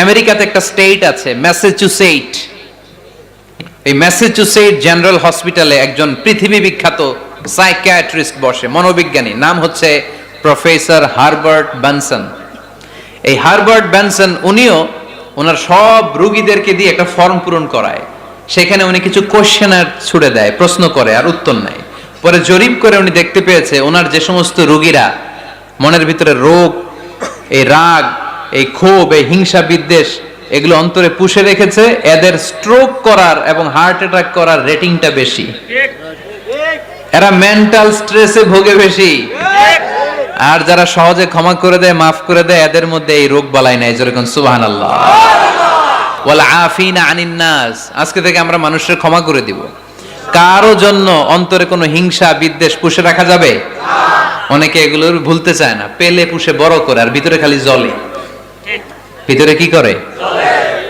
আমেরিকাতে একটা স্টেট আছে ম্যাসাচুসেট। এই ম্যাসাচুসেট জেনারেল হসপিটালে একজন পৃথিবী বিখ্যাত সাইকিয়াট্রিস্ট বসে, মনোবিজ্ঞানী, নাম হচ্ছে প্রফেসর হারবার্ট বেনসন। এই হারবার্ট বেনসন উনিও ওনার সব রোগীদেরকে দিয়ে একটা ফর্ম পূরণ করায়, সেখানে উনি কিছু কোশ্চেনার ছুড়ে দেয়, প্রশ্ন করে আর উত্তর নেয়। পরে জরিপ করে উনি দেখতে পেয়েছে ওনার যে সমস্ত রোগীরা মনের ভিতরে রোগ, এই রাগ, এই ক্ষোভ, এই হিংসা বিদ্বেষ এগুলো অন্তরে পুষে রেখেছে, এদের স্ট্রোক করার এবং হার্ট অ্যাটাক করার রেটিংটা বেশি, এরা মেন্টাল স্ট্রেসে ভোগে বেশি। আর যারা সহজে ক্ষমা করে দেয়, মাফ করে দেয়, এদের মধ্যে এই রোগ বালাই নাই। যেরকম সুবহানাল্লাহ, ওয়াল আফিনা আনিন নাস। আজকে থেকে আমরা মানুষের ক্ষমা করে দিব। কারো জন্য অন্তরে কোনো হিংসা বিদ্বেষ পুষে রাখা যাবে না। অনেকে এগুলোর ভুলতে চায় না, পেলে পুষে বড় করে আর ভিতরে খালি জ্বলে। ভিতরে কি করে?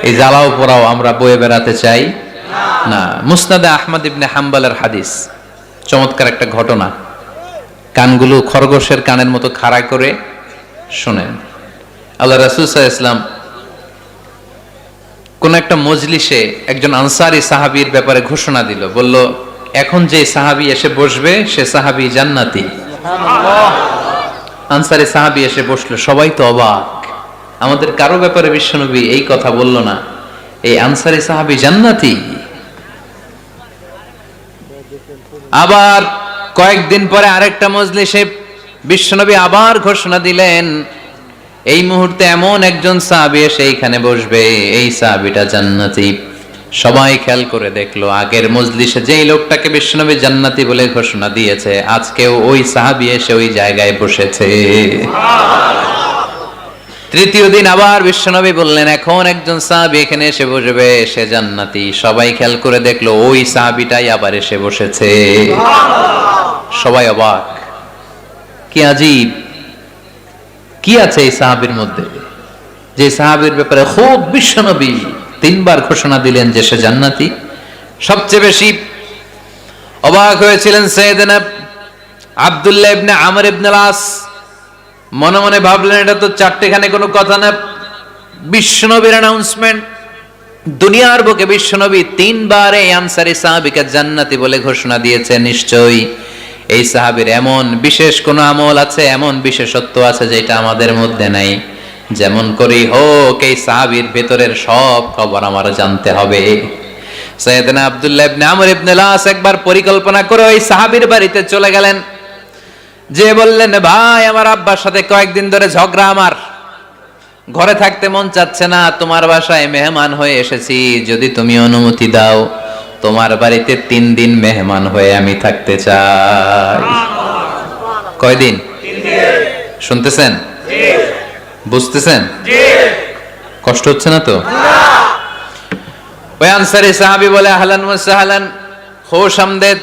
এই জ্বালাও পোড়াও আমরা বয়ে বেড়াতে চাই না। মুসনাদে আহমদ ইবনে হাম্বলের হাদিস, চমৎকার একটা ঘটনা। কানগুলো খরগোশের কানের মতো খাড়া করে শোনেন। আল্লাহ রাসূল সাল্লাল্লাহু আলাইহি ওয়াসাল্লাম কোন একটা মজলিসে একজন আনসারী সাহাবীর ব্যাপারে ঘোষণা দিল, বলল এখন যে সাহাবী এসে বসবে সে সাহাবী জান্নাতি। আনসারী সাহাবী এসে বসলো, সবাই তো অবাক, আমাদের কারো ব্যাপারে বিশ্বনবী এই কথা বলল না, এই আনসারী সাহাবী জান্নাতি। আবার কয়েকদিন পরে আরেকটা মজলিসে বিশ্বনবী আবার ঘোষণা দিলেন, এই মুহূর্তে এমন একজন সাহাবী এসে এইখানে বসবে, এই সাহাবীটা জান্নাতি। সবাই খেয়াল করে দেখলো, আগের মজলিসে যেই লোকটাকে বিশ্বনবী জান্নাতি বলে ঘোষণা দিয়েছে, আজকেও ওই সাহাবী এসে ওই জায়গায় বসেছে। তৃতীয় দিন আবার বিশ্বনবী বললেন, এখন একজন সাহাবী এখানে এসে বসবে, সে জান্নাতি। সবাই খেয়াল করে দেখলো, ওই সাহাবীটাই আবার এসে বসেছে। সবাই অবাক, কি আজীব, কি আছে এই সাহাবীর মধ্যে, যে সাহাবীর ব্যাপারে খুব বিশ্বনবী তিনবার ঘোষণা দিলেন যে সে জান্নাতি। সবচেয়ে বেশি অবাক হয়েছিলেন সাইয়েদনা আব্দুল্লাহ ইবনে আমর ইবনে আস। মনে মনে ভাবলেন, এটা তো চারটেখানে কোনো কথা না, বিশ্বনবীর অ্যানাউন্সমেন্ট। দুনিয়ার বুকে বিশ্বনবী তিনবার এই আনসারী সাহাবীকে জান্নাতি বলে ঘোষণা দিয়েছে, নিশ্চয়ই এই সাহাবীর এমন বিশেষ কোন আমল আছে, এমন বিশেষত্ব আছে যেটা আমাদের মধ্যে নাই। যেমন করেই হোক এই সাহাবীর ভেতরের সব খবর আমার জানতে হবে। সাইয়েদনা আব্দুল্লাহ ইবনে আমর ইবনে আস একবার পরিকল্পনা করে ওই সাহাবীর বাড়িতে চলে গেলেন, যে বললেন, ভাই আমার আব্বার সাথে কয়েকদিন ধরে ঝগড়া, আমার ঘরে থাকতে মন চাচ্ছে না, তোমার বাসায় মেহমান হয়ে এসেছি, যদি তুমি অনুমতি দাও তোমার বাড়িতে 3 দিন মেহমান হয়ে আমি থাকতে চাই। কয়দিন? 3 দিন। শুনতেছেন? জি। বুঝতেছেন? জি। কষ্ট হচ্ছে না তো? না। ওই আনসারী সাহাবী বলে, আহলান ওয়া সাহলান, খুশ আমদেদ,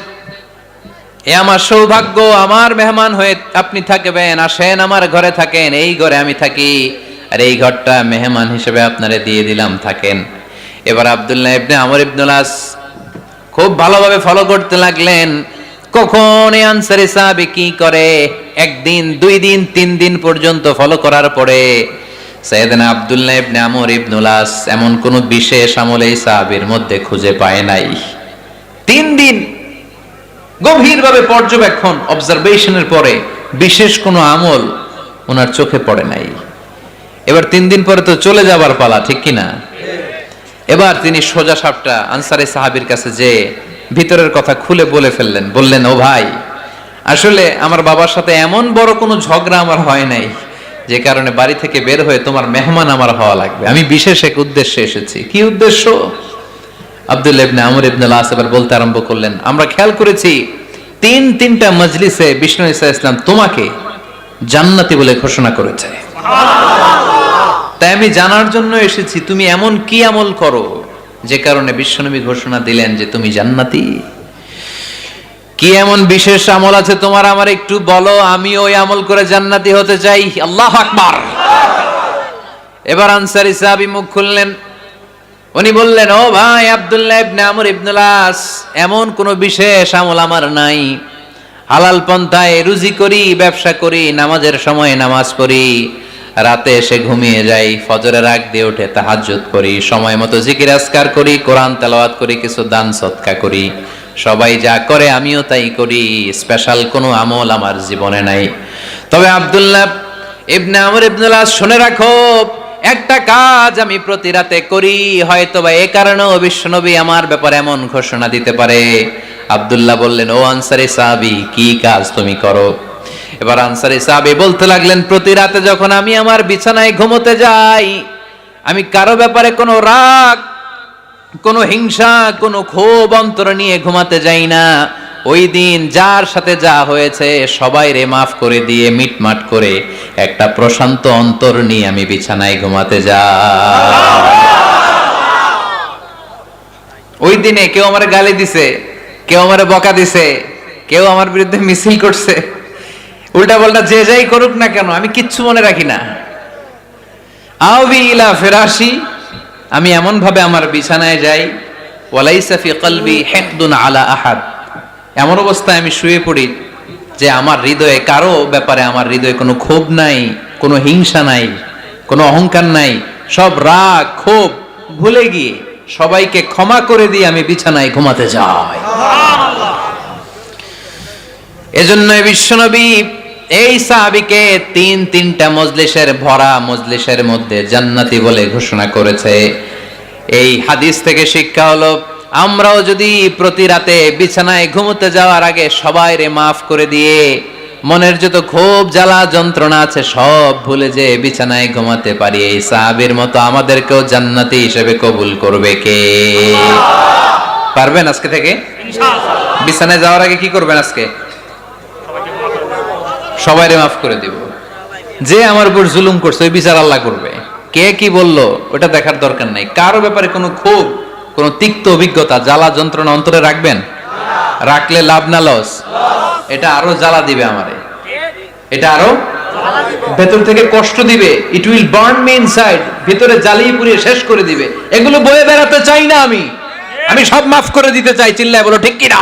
এ আমার সৌভাগ্য, আমার মেহমান হয়ে আপনি থাকবেন, আসেন আমার ঘরে থাকেন, এই ঘরে আমি থাকি, আর এই ঘরটা মেহমান হিসেবে আপনারে দিয়ে দিলাম, থাকেন। এবার আব্দুল্লাহ ইবনে আমর ইবনে আস খুব ভালোভাবে ফলো করতে লাগলেন, কখন এই আনসারী সাহাবী কি করে। 1 দিন, 2 দিন, 3 দিন পর্যন্ত ফলো করার পরে সাইয়েদনা আব্দুল্লাহ ইবনে আমর ইবনে আস এমন কোন বিশেষ আমল এই সাহাবীর মধ্যে খুঁজে পায় নাই। 3 দিন গভীরভাবে পর্যবেক্ষণ, অবজারভেশনের পরে বিশেষ কোনো আমল ওনার চোখে পড়ে নাই। এবার 3 দিন পরে তো চলে যাবার পালা, ঠিক কিনা? এবার তিনি সোজা সাপটা আনসারী সাহাবীর কাছে যে ভিতরের কথা খুলে বলে ফেললেন, বললেন, ও ভাই, আসলে আমার বাবার সাথে এমন বড় কোনো ঝগড়া আমার হয় নাই যে কারণে বাড়ি থেকে বের হয়ে তোমার মেহমান আমার হওয়া লাগবে, আমি বিশেষ এক উদ্দেশ্যে এসেছি। কি উদ্দেশ্য? আব্দুল্লাহ ইবনে আমর ইবনে আস এবার বলতে আরম্ভ করলেন, আমরা খেয়াল করেছি 3টা মজলিসে বিষ্ণু ঈসা ইসলাম তোমাকে জান্নাতি বলে ঘোষণা করেছে, তাই আমি জানার জন্য এসেছি তুমি এমন কি আমল করো যে কারণে বিশ্বনবী ঘোষণা দিলেন যে তুমি জান্নাতি। কি এমন বিশেষ আমল আছে তোমার, আমার একটু বলো, আমি ওই আমল করে জান্নাতি হতে চাই। আল্লাহু আকবার। এবার আনসারী সাহাবী মুখ খুললেন, উনি বললেন, ও ভাই আব্দুল্লাহ ইবনে আমর ইবনে আস, এমন কোন বিশেষ আমল আমার নাই, হালাল পন্থায় রুজি করি, ব্যবসা করি, নামাজের সময় নামাজ পড়ি, রাতে এসে ঘুমিয়ে যাই, ফজরের আগ দিয়ে উঠে তাহাজ্জুদ করি, সময় মতো জিকির আজকার করি, কোরআন তেলাওয়াত করি, কিছু দান সদকা করি। সবাই যা করে আমিও তাই করি, স্পেশাল কোনো আমল আমার জীবনে নাই। তবে আব্দুল্লাহ ইবনে আমর ইবনুল আস, শুনে রাখো, একটা কাজ আমি প্রতি রাতে করি, হয়তোবা এই কারণেও বিশ্বনবী আমার ব্যাপারে এমন ঘোষণা দিতে পারে। আব্দুল্লাহ বললেন, ও আনসারী সাহাবী, কি কাজ তুমি করো? এবার আনসারী সাহাবী বলতে লাগলেন, প্রতি রাতে যখন আমি আমার বিছানায় ঘুমোতে যাই, আমি কারো ব্যাপারে কোনো রাগ, কোনো হিংসা, কোনো ক্ষোভ অন্তর নিয়ে ঘুমাতে যাই না। ওই দিন যার সাথে যা হয়েছে সবাই রে মাফ করে দিয়ে মিটমাট করে একটা প্রশান্ত অন্তর নিয়ে আমি বিছানায় ঘুমাতে যাই। ওই দিনে কেউ আমার গালি দিছে, কেউ আমার বকা দিছে, কেউ আমার বিরুদ্ধে মিছিল করছে, উল্টা পাল্টা যে যাই করুক না কেন, আমি কিচ্ছু মনে রাখি না। আওবি ইলা ফিরাশি, আমি এমন ভাবে আমার বিছানায় যাই, ওয়ালাইসা ফি কলবি হিকদুন আলা আহাদ, এমন অবস্থায় আমি শুয়ে পড়ি যে আমার হৃদয়ে কারো ব্যাপারে আমার হৃদয়ে কোনো ক্ষোভ নাই, কোনো হিংসা নাই, কোনো অহংকার নাই, সব রাগ ক্ষোভ ভুলে গিয়ে সবাইকে ক্ষমা করে দিয়ে আমি বিছানায় ঘুমাতে যাই। এজন্য বিশ্বনবী এই সাহাবীকে তিনটা মজলিসের ভরা মজলিসের মধ্যে জান্নাতি বলে ঘোষণা করেছে। এই হাদিস থেকে শিক্ষা হলো, আমরাও যদি প্রতি রাতে বিছানায় ঘুমোতে যাওয়ার আগে সবাই রে মাফ করে দিয়ে মনের যত ক্ষোভ জ্বালা যন্ত্রণা আছে সব ভুলে যে বিছানায় ঘুমাতে পারি, এই সাহাবীর মতো আমাদেরকেও জান্নাতি হিসেবে কবুল করবে কে? পারবেন আজকে থেকে? ইনশাআল্লাহ। বিছানায় যাওয়ার আগে কি করবেন? আজকে সবাই রে মাফ করে দিব। যে আমার উপর জুলুম করছে ওই বিচার আল্লাহ করবে। কে কি বললো ওটা দেখার দরকার নাই। কারো ব্যাপারে কোনো ক্ষোভ, কোনো তিক্ত অভিজ্ঞতা, জ্বালা যন্ত্রণা অন্তরে রাখবেন? রাখলে লাভ না লস? এটা আরো জ্বালা দিবে আমারে, এটা আরো ভেতর থেকে কষ্ট দিবে। It will burn me inside, ভিতরে জ্বালিয়ে পুড়িয়ে শেষ করে দিবে। এগুলো বয়ে বেড়াতে চাই না আমি, আমি সব মাফ করে দিতে চাই। চিল্লায় বলো ঠিক কিনা?